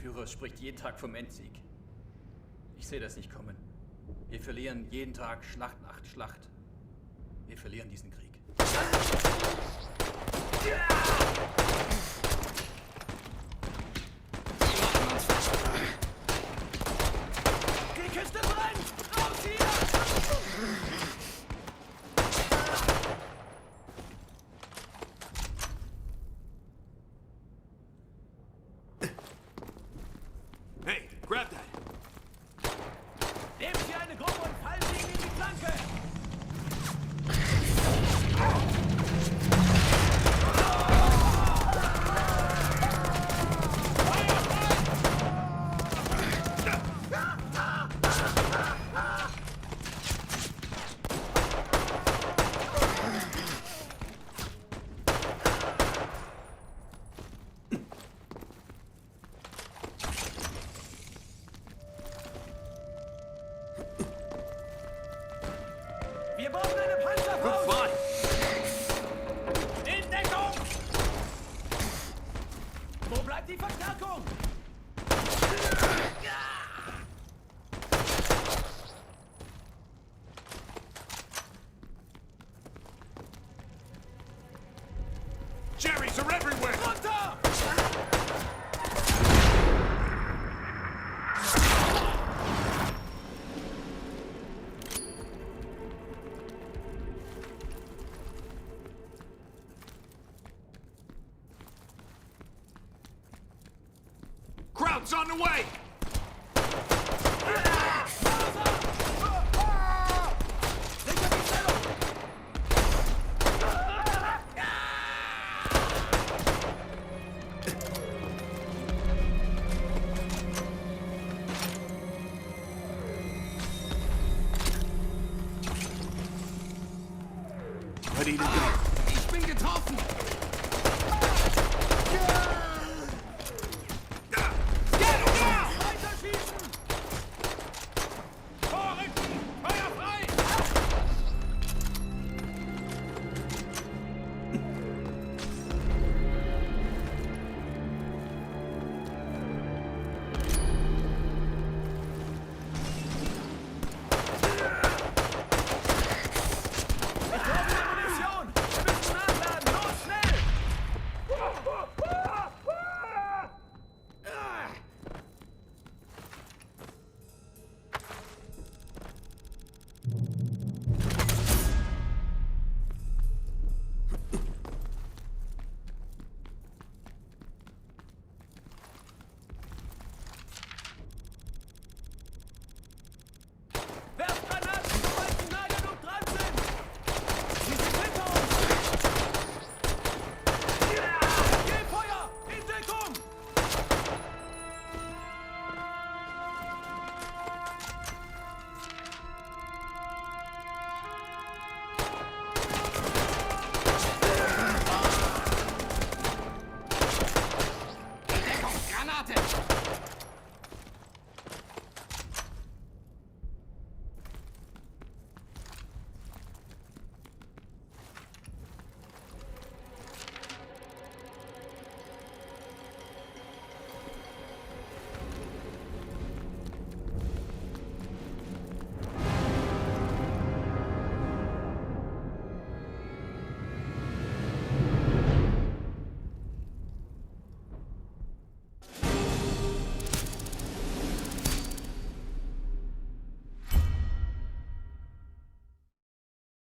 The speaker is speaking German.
Führer spricht jeden Tag vom Endsieg. Ich sehe das nicht kommen. Wir verlieren jeden Tag Schlacht nach Schlacht. Wir verlieren diesen Krieg. Die Kiste brennt! Raus hier! Hey, grab that! Nehmen Sie eine Gruppe und fallen Sie ihm in die Flanke! Wir bauen eine Panzerfaust! In Deckung! Wo bleibt die Verstärkung? Jerry's are everywhere! Runter! Kraut's on the way! Sicher die Stellung! Ready to go.